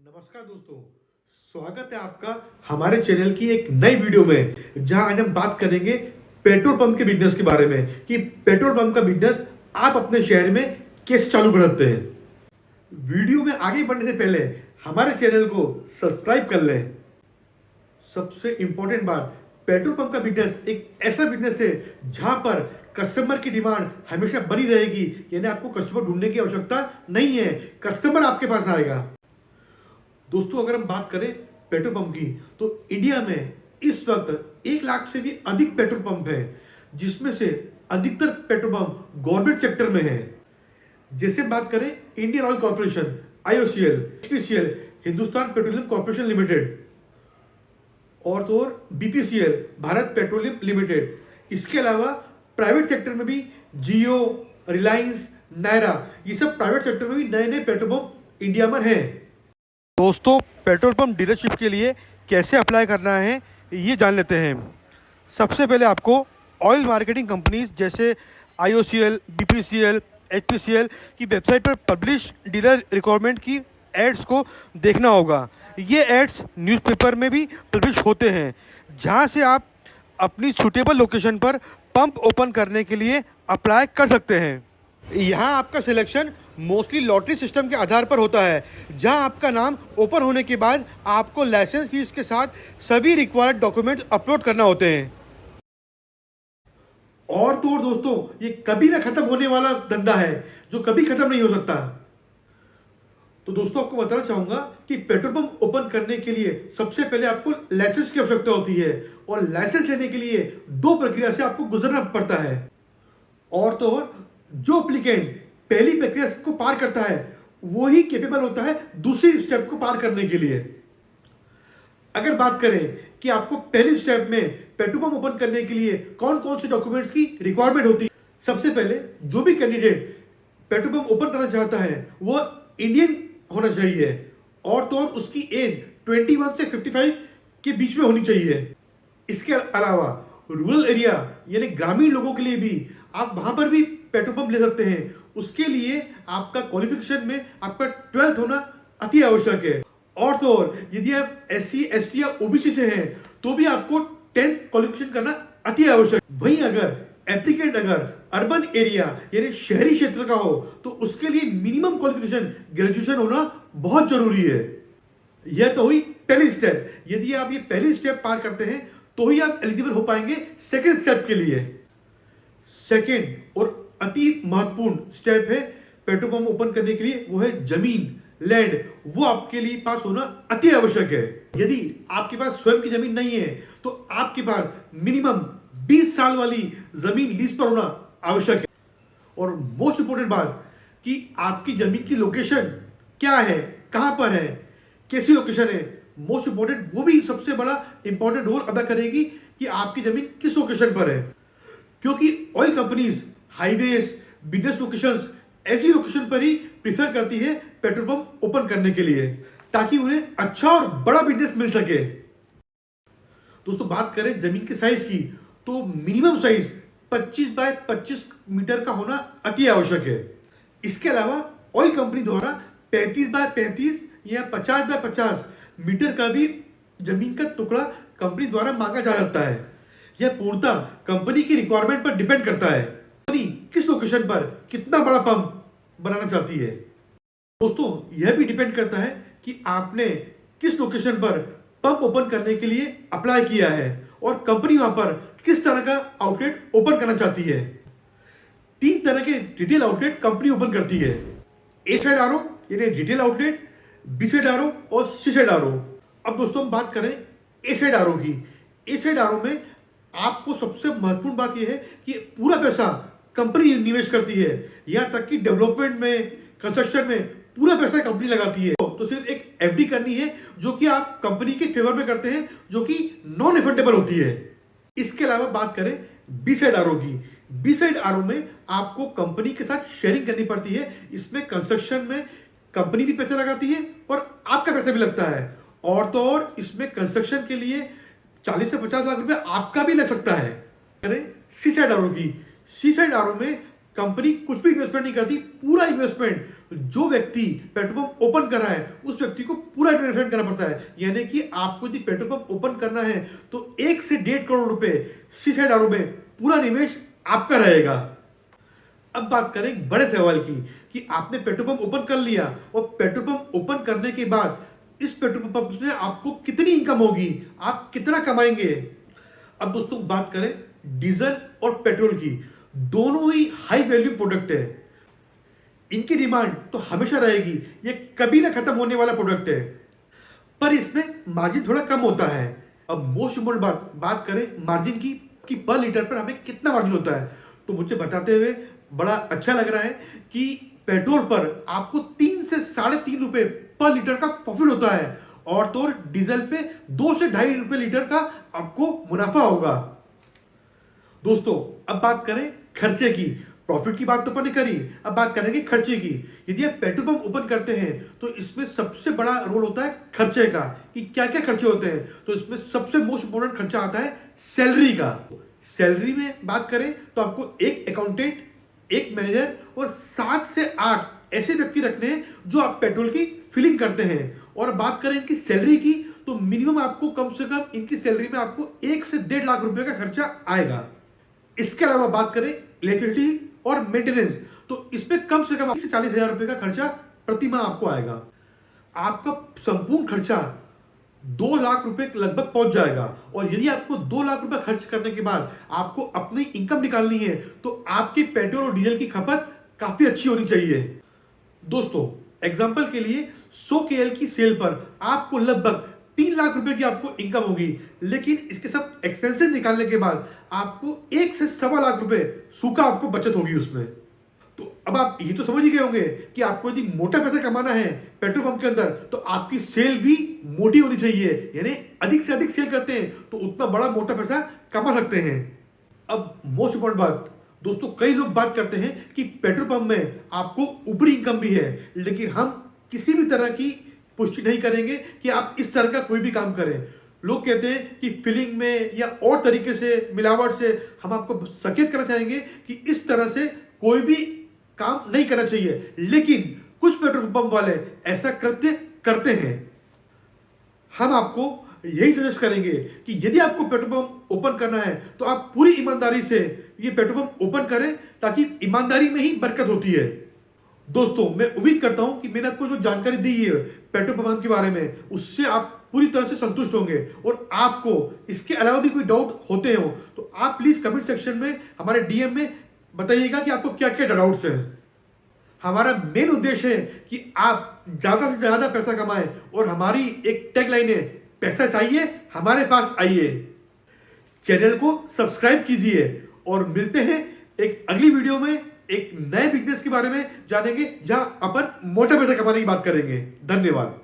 नमस्कार दोस्तों, स्वागत है आपका हमारे चैनल की एक नई वीडियो में, जहां आज हम बात करेंगे पेट्रोल पंप के बिजनेस के बारे में कि पेट्रोल पंप का बिजनेस आप अपने शहर में कैसे चालू कर सकते हैं। वीडियो में आगे बढ़ने से पहले हमारे चैनल को सब्सक्राइब कर लें। सबसे इंपॉर्टेंट बात, पेट्रोल पंप का बिजनेस एक ऐसा बिजनेस है जहां पर कस्टमर की डिमांड हमेशा बनी रहेगी, यानी आपको कस्टमर ढूंढने की आवश्यकता नहीं है, कस्टमर आपके पास आएगा। दोस्तों, अगर हम बात करें पेट्रोल पंप की, तो इंडिया में इस वक्त 1 लाख से भी अधिक पेट्रोल पंप है, जिसमें से अधिकतर पेट्रोल पंप गवर्नमेंट सेक्टर में है। जैसे बात करें Indian oil corporation, IOCL, HPCL, Hindustan petroleum corporation limited, और तो और BPCL, भारत पेट्रोलियम लिमिटेड। इसके अलावा प्राइवेट सेक्टर में भी जियो, रिलायंस, नायरा, ये सब प्राइवेट सेक्टर में भी नए नए पेट्रोल पंप इंडिया में हैं। दोस्तों, पेट्रोल पंप डीलरशिप के लिए कैसे अप्लाई करना है ये जान लेते हैं। सबसे पहले आपको ऑयल मार्केटिंग कंपनीज जैसे IOCL, BPCL, HPCL की वेबसाइट पर पब्लिश डीलर रिक्वायरमेंट की एड्स को देखना होगा। ये एड्स न्यूज़पेपर में भी पब्लिश होते हैं, जहां से आप अपनी सूटेबल लोकेशन पर पंप ओपन करने के लिए अप्लाई कर सकते हैं। यहाँ आपका सिलेक्शन मोस्टली लॉटरी सिस्टम के आधार पर होता है, जहां आपका नाम ओपन होने के बाद आपको लाइसेंस फीस के साथ सभी रिक्वायर्ड डॉक्यूमेंट अपलोड करना होते हैं। और तो और दोस्तों, ये कभी ना खत्म होने वाला धंधा है, जो कभी खत्म नहीं हो सकता। तो दोस्तों, आपको बताना चाहूंगा कि पेट्रोल पंप ओपन करने के लिए सबसे पहले आपको लाइसेंस की आवश्यकता होती है, और लाइसेंस लेने के लिए 2 प्रक्रिया से आपको गुजरना पड़ता है। और तो और जो एप्लीकेंट पहली प्रक्रिया को पार करता है, वो ही कैपेबल होता है दूसरी स्टेप को पार करने के लिए। अगर बात करें कि आपको पहली स्टेप में पेट्रोल पंप ओपन करने के लिए कौन कौन से डॉक्यूमेंट्स की रिक्वायरमेंट होती है, सबसे पहले जो भी कैंडिडेट पेट्रोल पंप ओपन करना चाहता है वो इंडियन होना चाहिए, और तो और उसकी एज 21 से 55 के बीच में होनी चाहिए। इसके अलावा रूरल एरिया यानी ग्रामीण लोगों के लिए भी आप वहां पर भी पेट्रोल पंप ले सकते हैं। उसके लिए आपका क्वालिफिकेशन में आपका 12th होना अति आवश्यक है, और तो और यदि आप SC, ST या OBC से हैं तो भी आपको 10th क्वालिफिकेशन करना अति आवश्यक है। वहीं अगर एप्लीकेंट अगर अर्बन एरिया यानी शहरी क्षेत्र का हो, तो उसके लिए मिनिमम क्वालिफिकेशन ग्रेजुएशन होना बहुत जरूरी है। यह तो हुई पहली स्टेप। यदि आप ये पहली स्टेप पार करते हैं तो ही आप एलिजिबल हो पाएंगे सेकेंड स्टेप के लिए। सेकेंड और अति महत्वपूर्ण स्टेप है पेट्रोल पंप ओपन करने के लिए, वो है जमीन, लैंड। वो आपके लिए पास होना अति आवश्यक है। यदि आपके पास स्वयं की जमीन नहीं है तो आपके पास मिनिमम 20 साल वाली जमीन लीज पर होना आवश्यक है। और मोस्ट इंपोर्टेंट बात कि आपकी जमीन की लोकेशन क्या है, कहां पर है, कैसी लोकेशन है, मोस्ट इंपोर्टेंट वो भी सबसे बड़ा इंपॉर्टेंट रोल अदा करेगी कि आपकी जमीन किस लोकेशन पर है। क्योंकि oil companies highways, business locations, ऐसी लोकेशन पर ही प्रीफर करती है पेट्रोल पंप ओपन करने के लिए, ताकि उन्हें अच्छा और बड़ा बिजनेस मिल सके। दोस्तों, बात करें जमीन के साइज की, तो मिनिमम साइज 25 बाय 25 मीटर का होना अति आवश्यक है। इसके अलावा ऑयल कंपनी द्वारा 35 बाय 35 या 50 बाय 50 मीटर का भी जमीन का टुकड़ा कंपनी द्वारा मांगा जा सकता है। यह पूर्णतः कंपनी की रिक्वायरमेंट पर डिपेंड करता है, कंपनी किस लोकेशन पर कितना बड़ा पंप बनाना चाहती है। दोस्तों, यह भी डिपेंड करता है कि आपने किस लोकेशन पर पंप ओपन करने के लिए अप्लाई किया है, और कंपनी वहां पर किस तरह का आउटलेट ओपन करना चाहती है। 3 तरह के रिटेल आउटलेट कंपनी ओपन करती है। A साइड RO यानी retail outlet, B side RO और C साइड RO। अब दोस्तों, हम बात करें A साइड RO की। A साइड RO में आपको सबसे महत्वपूर्ण बात यह है कि पूरा पैसा कंपनी निवेश करती है, यहां तक कि डेवलपमेंट में, कंस्ट्रक्शन में पूरा पैसा कंपनी लगाती है। तो सिर्फ एक FD करनी है, जो कि आप कंपनी के फेवर में करते हैं, जो कि नॉन रिफंडेबल होती है। इसके अलावा बात करें B साइड RO की। B साइड RO में आपको कंपनी के साथ शेयरिंग करनी पड़ती है। इसमें कंस्ट्रक्शन में कंपनी भी पैसा लगाती है और आपका पैसा भी लगता है, और तो और इसमें कंस्ट्रक्शन के लिए 40 से 50 लाख रुपए आपका भी लग सकता है। करें C साइड RO की। C साइड RO में कंपनी कुछ भी इन्वेस्टमेंट नहीं करती, पूरा इन्वेस्टमेंट जो व्यक्ति पेट्रोल पंप ओपन कर रहा है उस व्यक्ति को पूरा इन्वेस्टमेंट करना पड़ता है। यानी कि आपको यदि पेट्रोल पंप ओपन करना है तो 1 से 1.5 करोड़ रुपए CCI में पूरा निवेश आपका रहेगा। अब बात करें एक बड़े सवाल की कि आपने पेट्रोल पंप ओपन कर लिया और पेट्रोल पंप ओपन करने के बाद इस पेट्रोल पंप से आपको कितनी इनकम होगी, आप कितना कमाएंगे। अब दोस्तों बात करें डीजल और पेट्रोल की, दोनों ही हाई वैल्यू प्रोडक्ट है, इनकी डिमांड तो हमेशा रहेगी, ये कभी ना खत्म होने वाला प्रोडक्ट है, पर इसमें मार्जिन थोड़ा कम होता है। अब मोस्ट इम्पोर्टेंट बात करें मार्जिन की कि पर लीटर पर हमें कितना मार्जिन होता है, तो मुझे बताते हुए बड़ा अच्छा लग रहा है कि पेट्रोल पर आपको 3 से 3.5 रुपए पर लीटर का प्रॉफिट होता है और तो डीजल पे 2 से 2.5 रुपए लीटर का आपको मुनाफा होगा। दोस्तों अब बात करें खर्चे की, प्रॉफिट की बात तो अपन ने करी, अब बात करेंगे खर्चे की। यदि आप पेट्रोल पंप ओपन करते हैं तो इसमें सबसे बड़ा रोल होता है खर्चे का, कि क्या क्या खर्चे होते हैं। तो इसमें सबसे मोस्ट इंपोर्टेंट खर्चा आता है सैलरी का। सैलरी में बात करें तो आपको एक अकाउंटेंट, एक मैनेजर और 7 से 8 ऐसे व्यक्ति रखने हैं जो आप पेट्रोल की फिलिंग करते हैं। और बात करें इनकी सैलरी की तो मिनिमम आपको कम से कम इनकी सैलरी में आपको 1 से 1.5 लाख रुपए का खर्चा आएगा। इसके अलावा बात करें इलेक्ट्रिसिटी और मेंटेनेंस तो इसमें कम से कम 40 हजार रुपए का खर्चा प्रति माह आपको आएगा। आपका संपूर्ण खर्चा 2 लाख रुपए लगभग पहुंच जाएगा। और यदि आपको 2 लाख रुपए खर्च करने के बाद आपको अपनी इनकम निकालनी है तो आपकी पेट्रोल और डीजल की खपत काफी अच्छी होनी चाहिए। दोस्तों एग्जांपल के लिए 100 KL की सेल पर आपको लगभग 3 लाख रुपए की आपको इनकम होगी, लेकिन इसके सब एक्सपेंसेस निकालने के बाद आपको 1 से 1.25 लाख रुपए सूखा आपको बचत होगी उसमें। तो अब आप ये तो समझ ही गए होंगे कि आपको यदि मोटा पैसा कमाना है पेट्रोल पंप के अंदर तो आपकी सेल भी मोटी होनी चाहिए, यानी अधिक से अधिक सेल करते हैं तो उतना बड़ा मोटा पैसा कमा सकते हैं। अब मोस्ट इंपॉर्टेंट बात दोस्तों, कई लोग बात करते हैं कि पेट्रोल पंप में आपको ऊपरी इनकम भी है, लेकिन हम किसी भी तरह की पुष्टि नहीं करेंगे कि आप इस तरह का कोई भी काम करें। लोग कहते हैं कि फिलिंग में या और तरीके से मिलावट से, हम आपको सचेत करना चाहेंगे कि इस तरह से कोई भी काम नहीं करना चाहिए, लेकिन कुछ पेट्रोल पंप वाले ऐसा कृत्य करते हैं। हम आपको यही सजेस्ट करेंगे कि यदि आपको पेट्रोल पंप ओपन करना है तो आप पूरी ईमानदारी से ये पेट्रोल पंप ओपन करें, ताकि ईमानदारी में ही बरकत होती है। दोस्तों मैं उम्मीद करता हूं कि मैंने आपको जो जानकारी दी है पेट्रोल पंप के बारे में, उससे आप पूरी तरह से संतुष्ट होंगे। और आपको इसके अलावा भी कोई डाउट होते हो तो आप प्लीज कमेंट सेक्शन में हमारे DM में बताइएगा कि आपको क्या क्या डाउट्स हैं। हमारा मेन उद्देश्य है कि आप ज्यादा से ज्यादा पैसा कमाएं और हमारी एक टैगलाइन है, पैसा चाहिए हमारे पास आइए। चैनल को सब्सक्राइब कीजिए और मिलते हैं एक अगली वीडियो में एक नए बिजनेस के बारे में जानेंगे, जहां अपन मोटा पैसा कमाने की बात करेंगे। धन्यवाद।